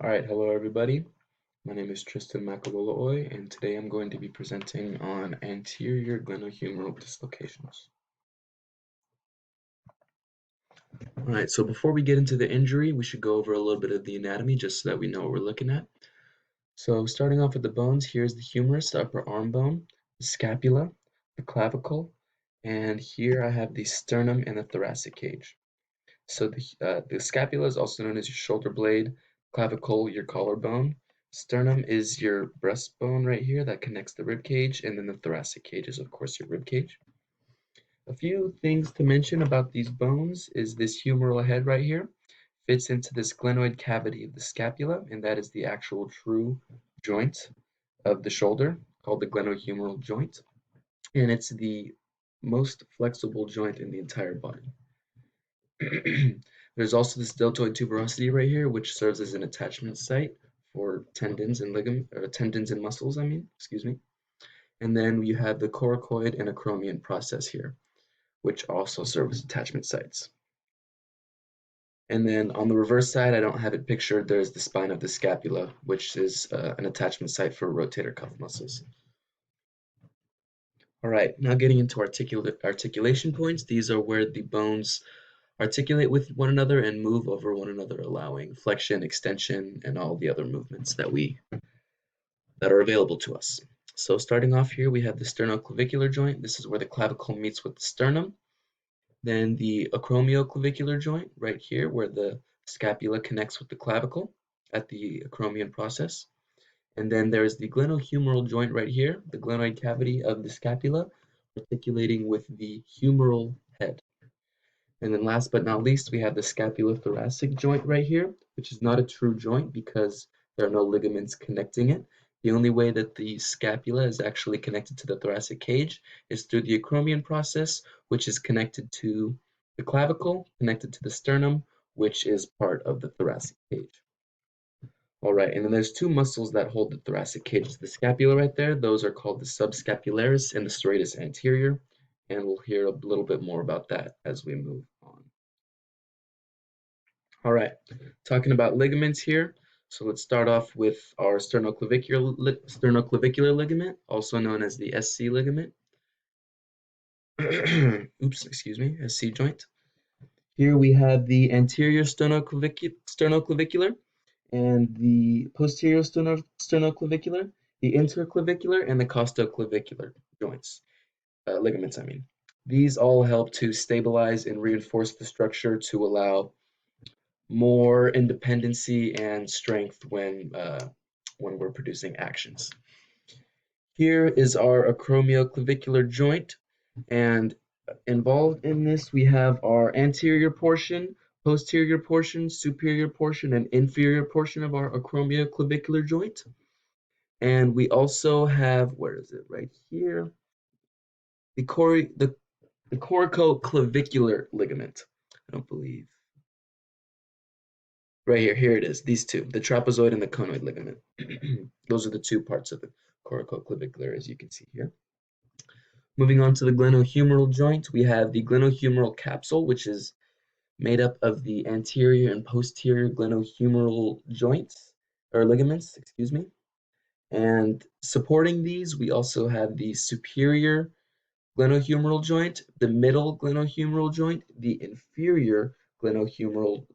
All right, hello everybody. My name is Tristan Makawolooi, and today I'm going to be presenting on anterior glenohumeral dislocations. All right, so before we get into the injury, we should go over a little bit of the anatomy just so that we know what we're looking at. So starting off with the bones, here's the humerus, the upper arm bone, the scapula, the clavicle, and here I have the sternum and the thoracic cage. So the scapula is also known as your shoulder blade, clavicle, your collarbone. Sternum is your breastbone right here that connects the rib cage, and then the thoracic cage is, of course, your rib cage. A few things to mention about these bones is this humeral head right here fits into this glenoid cavity of the scapula, and that is the actual true joint of the shoulder called the glenohumeral joint, and it's the most flexible joint in the entire body. There's also this deltoid tuberosity right here, which serves as an attachment site for tendons and tendons and muscles, excuse me. And then you have the coracoid and acromion process here, which also serve as attachment sites. And then on the reverse side, I don't have it pictured, there's the spine of the scapula, which is an attachment site for rotator cuff muscles. All right, now getting into articulation points. These are where the bones articulate with one another and move over one another, allowing flexion, extension, and all the other movements that are available to us. So starting off here, we have the sternoclavicular joint. This is where the clavicle meets with the sternum. Then the acromioclavicular joint right here, where the scapula connects with the clavicle at the acromion process. And then there's the glenohumeral joint right here, the glenoid cavity of the scapula, articulating with the humeral head. And then last but not least, we have the scapulothoracic joint right here, which is not a true joint because there are no ligaments connecting it. The only way that the scapula is actually connected to the thoracic cage is through the acromion process, which is connected to the clavicle, connected to the sternum, which is part of the thoracic cage. All right, and then there's two muscles that hold the thoracic cage. The scapula right there, those are called the subscapularis and the serratus anterior, and we'll hear a little bit more about that as we move on. All right, talking about ligaments here. So let's start off with our sternoclavicular ligament, also known as the SC ligament. Oops, excuse me, SC joint. Here we have the anterior sternoclavicular and the posterior sternoclavicular, the interclavicular, and the costoclavicular joints, ligaments, I mean. These all help to stabilize and reinforce the structure to allow more independency and strength when we're producing actions. Here is our acromioclavicular joint, and involved in this we have our anterior portion, posterior portion, superior portion, and inferior portion of our acromioclavicular joint. And we also have, where is it? Right here, the coricoclavicular ligament. I don't believe. Right here it is, these two, the trapezoid and the conoid ligament. Those are the two parts of the coricoclavicular, as you can see here. Moving on to the glenohumeral joint, we have the glenohumeral capsule, which is made up of the anterior and posterior glenohumeral joints, or ligaments, excuse me. And supporting these, we also have the superior glenohumeral joint, the middle glenohumeral joint, the inferior glenohumeral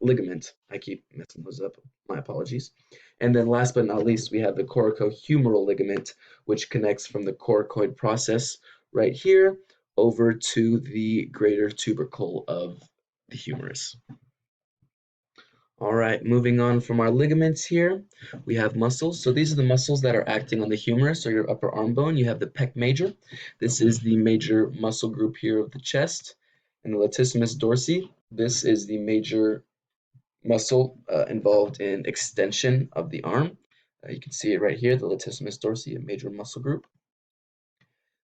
ligament. I keep messing those up. My apologies. And then last but not least, we have the coracohumeral ligament, which connects from the coracoid process right here over to the greater tubercle of the humerus. All right, moving on from our ligaments here, we have muscles. So these are the muscles that are acting on the humerus or your upper arm bone. You have the pec major. This is the major muscle group here of the chest. And the latissimus dorsi. This is the major muscle involved in extension of the arm. You can see it right here, the latissimus dorsi, a major muscle group.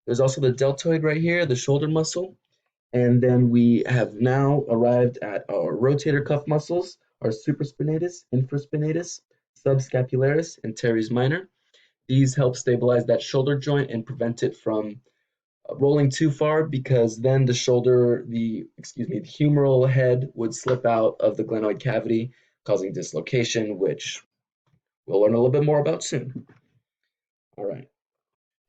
There's also the deltoid right here, the shoulder muscle. And then we have now arrived at our rotator cuff muscles, our supraspinatus, infraspinatus, subscapularis, and teres minor. These help stabilize that shoulder joint and prevent it from rolling too far, because then the humeral head would slip out of the glenoid cavity, causing dislocation, which we'll learn a little bit more about soon. All right.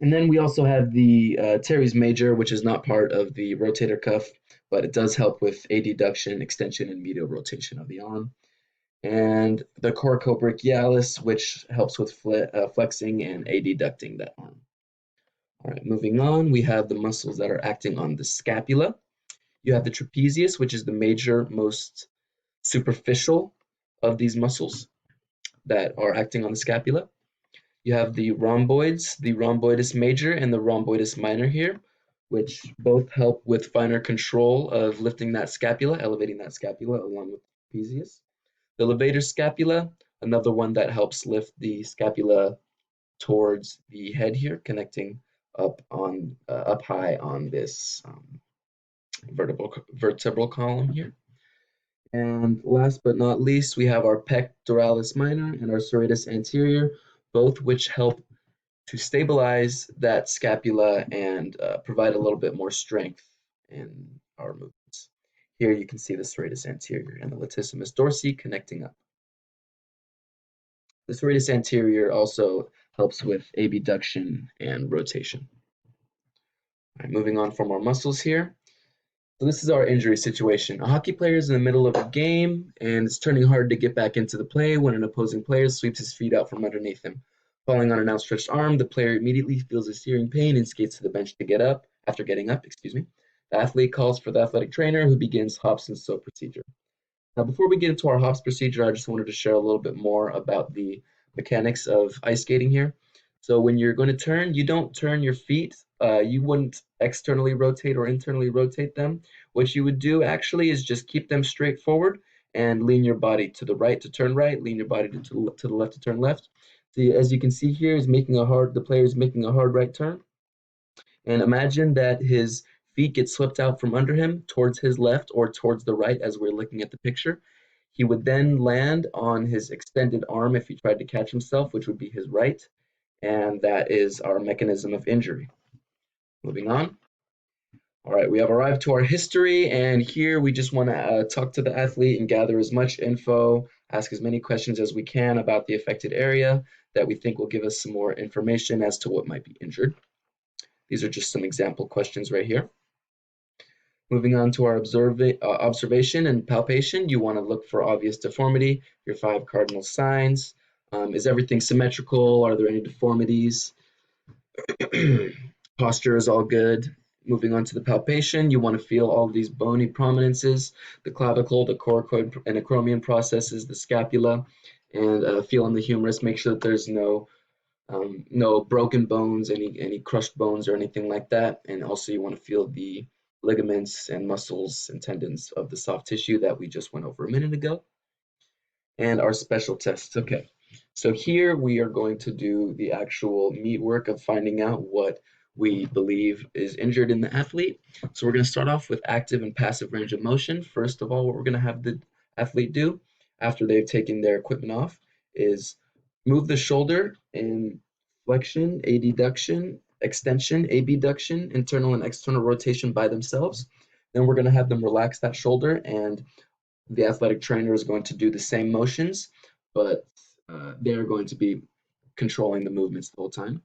And then we also have the teres major, which is not part of the rotator cuff, but it does help with adduction, extension, and medial rotation of the arm. And the coracobrachialis, which helps with flexing and adducting that arm. All right, moving on, we have the muscles that are acting on the scapula. You have the trapezius, which is the major, most superficial of these muscles that are acting on the scapula. You have the rhomboids, the rhomboidus major and the rhomboidus minor here, which both help with finer control of lifting that scapula, elevating that scapula along with the trapezius. The levator scapula, another one that helps lift the scapula towards the head here, connecting up high on this vertebral column here. And last but not least, we have our pectoralis minor and our serratus anterior, both which help to stabilize that scapula and provide a little bit more strength in our movements. Here you can see the serratus anterior and the latissimus dorsi connecting up. The serratus anterior also helps with abduction and rotation. All right, moving on from our muscles here. So this is our injury situation. A hockey player is in the middle of a game and it's turning hard to get back into the play when an opposing player sweeps his feet out from underneath him. Falling on an outstretched arm, the player immediately feels a searing pain and skates to the bench to get up. After getting up, The athlete calls for the athletic trainer who begins Hobson's procedure. Now, before we get into our hops procedure, I just wanted to share a little bit more about the mechanics of ice skating here. So when you're going to turn, you don't turn your feet. You wouldn't externally rotate or internally rotate them. What you would do actually is just keep them straight forward and lean your body to the right to turn right, lean your body to the left to turn left. So as you can see here, the player is making a hard right turn. And imagine that his feet get swept out from under him towards his left or towards the right as we're looking at the picture. He would then land on his extended arm if he tried to catch himself, which would be his right. And that is our mechanism of injury. Moving on. All right, we have arrived to our history, and here we just want to talk to the athlete and gather as much info, ask as many questions as we can about the affected area that we think will give us some more information as to what might be injured. These are just some example questions right here. Moving on to our observation and palpation, you want to look for obvious deformity, your 5 cardinal signs. Is everything symmetrical? Are there any deformities? Posture is all good. Moving on to the palpation, you want to feel all these bony prominences, the clavicle, the coracoid and acromion processes, the scapula, and feel on the humerus. Make sure that there's no broken bones, any crushed bones or anything like that. And also you want to feel the ligaments and muscles and tendons of the soft tissue that we just went over a minute ago. And our special tests. Okay, so here we are going to do the actual meat work of finding out what we believe is injured in the athlete. So we're going to start off with active and passive range of motion. First of all, what we're going to have the athlete do after they've taken their equipment off is move the shoulder in flexion, adduction, extension, abduction, internal and external rotation by themselves. Then we're going to have them relax that shoulder, and the athletic trainer is going to do the same motions, but they're going to be controlling the movements the whole time.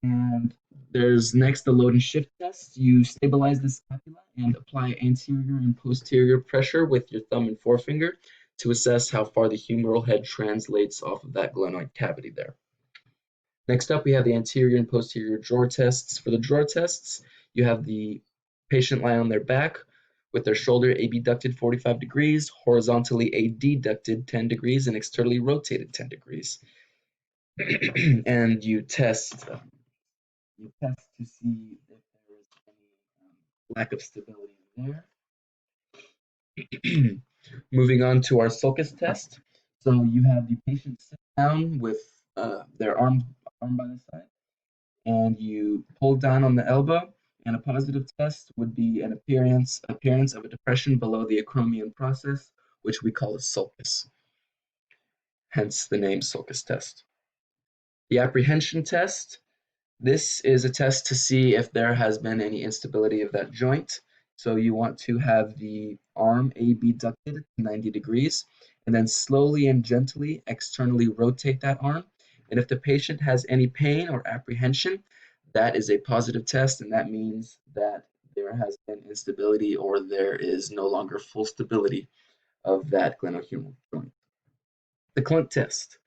And there's next the load and shift test. You stabilize the scapula and apply anterior and posterior pressure with your thumb and forefinger to assess how far the humeral head translates off of that glenoid cavity there. Next up, we have the anterior and posterior drawer tests. For the drawer tests, you have the patient lie on their back with their shoulder abducted 45 degrees, horizontally adducted 10 degrees, and externally rotated 10 degrees. And you test to see if there is any lack of stability there. Moving on to our sulcus test. So you have the patient sit down with their arm by the side, and you pull down on the elbow. And a positive test would be an appearance of a depression below the acromion process, which we call a sulcus. Hence the name sulcus test. The apprehension test. This is a test to see if there has been any instability of that joint. So you want to have the arm abducted 90 degrees and then slowly and gently externally rotate that arm. And if the patient has any pain or apprehension, that is a positive test, and that means that there has been instability or there is no longer full stability of that glenohumeral joint. The clunk test.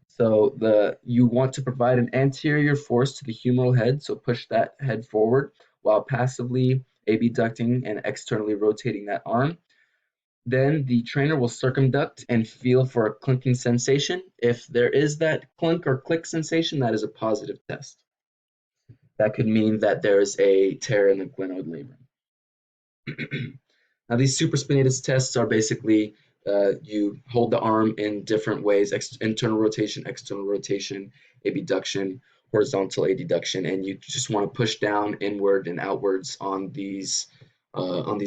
So you want to provide an anterior force to the humeral head, so push that head forward while passively abducting and externally rotating that arm. Then the trainer will circumduct and feel for a clinking sensation. If there is that clunk or click sensation, that is a positive test. That could mean that there is a tear in the glenoid labrum. Now, these supraspinatus tests are basically you hold the arm in different ways: internal rotation, external rotation, abduction, horizontal adduction, and you just want to push down, inward, and outwards on these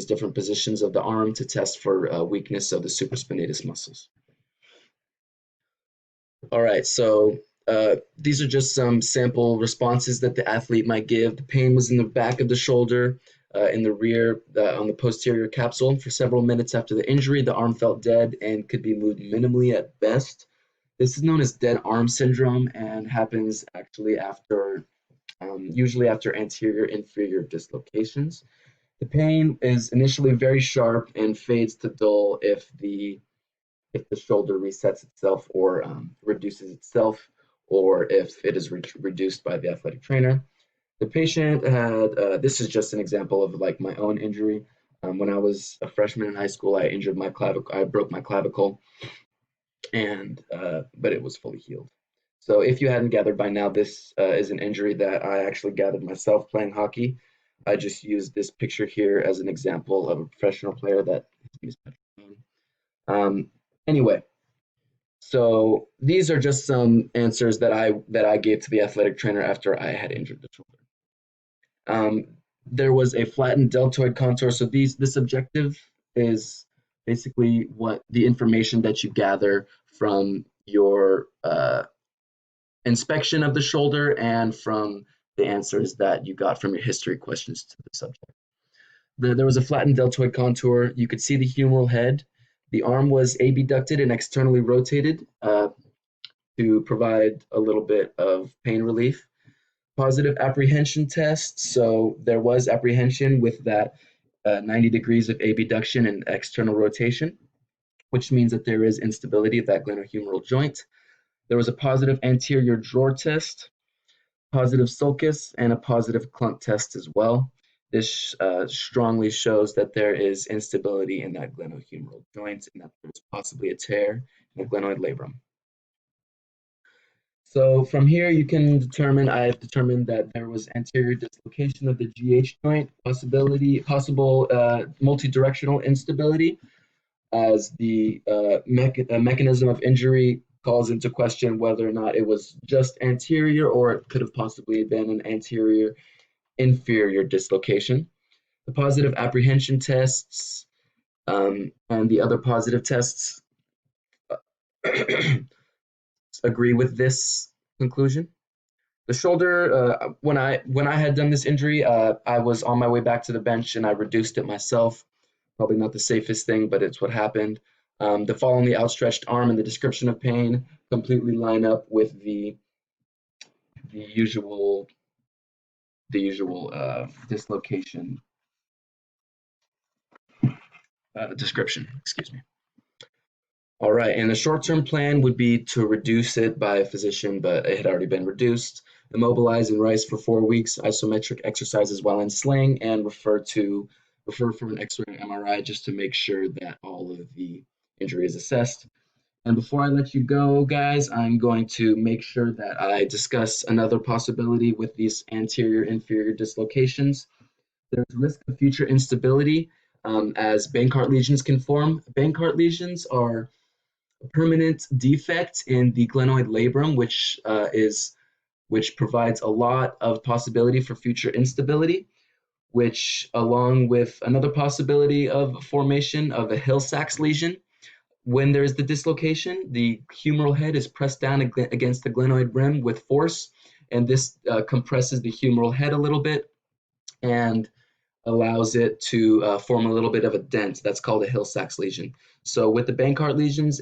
different positions of the arm to test for weakness of the supraspinatus muscles. All right, so these are just some sample responses that the athlete might give. The pain was in the back of the shoulder, in the rear, on the posterior capsule. For several minutes after the injury, the arm felt dead and could be moved minimally at best. This is known as dead arm syndrome and happens actually after, usually after anterior-inferior dislocations. The pain is initially very sharp and fades to dull if the shoulder resets itself or reduces itself, or if it is reduced by the athletic trainer. The patient had, this is just an example of like my own injury. When I was a freshman in high school, I injured my clavicle. I broke my clavicle, and but it was fully healed. So if you hadn't gathered by now, this is an injury that I actually gathered myself playing hockey. I just used this picture here as an example of a professional player that his name is Patrick. Anyway, so these are just some answers that I gave to the athletic trainer after I had injured the shoulder. There was a flattened deltoid contour. So this objective is basically what the information that you gather from your inspection of the shoulder and from the answers that you got from your history questions to the subject. There was a flattened deltoid contour. You could see the humeral head. The arm was abducted and externally rotated to provide a little bit of pain relief. Positive apprehension test. So there was apprehension with that 90 degrees of abduction and external rotation, which means that there is instability of that glenohumeral joint. There was a positive anterior drawer test, positive sulcus, and a positive clunk test as well. This strongly shows that there is instability in that glenohumeral joint and that there's possibly a tear in the glenoid labrum. So from here, you can determine, I have determined that there was anterior dislocation of the GH joint, possible multi-directional instability, as the mechanism of injury calls into question whether or not it was just anterior or it could have possibly been an anterior inferior dislocation. The positive apprehension tests and the other positive tests agree with this conclusion. The shoulder, when I had done this injury, I was on my way back to the bench and I reduced it myself. Probably not the safest thing, but it's what happened. The fall on the outstretched arm and the description of pain completely line up with the usual dislocation description. Excuse me. All right, and the short-term plan would be to reduce it by a physician, but it had already been reduced. Immobilize and rise for 4 weeks, isometric exercises while in sling, and refer for an X-ray and MRI just to make sure that all of the injury is assessed. And before I let you go, guys, I'm going to make sure that I discuss another possibility with these anterior-inferior dislocations. There's risk of future instability as Bankart lesions can form. Bankart lesions are a permanent defect in the glenoid labrum, which provides a lot of possibility for future instability, which, along with another possibility of formation of a Hill-Sachs lesion. When there's the dislocation, the humeral head is pressed down against the glenoid rim with force, and this compresses the humeral head a little bit, and allows it to form a little bit of a dent. That's called a Hill-Sachs lesion. So with the Bankart lesions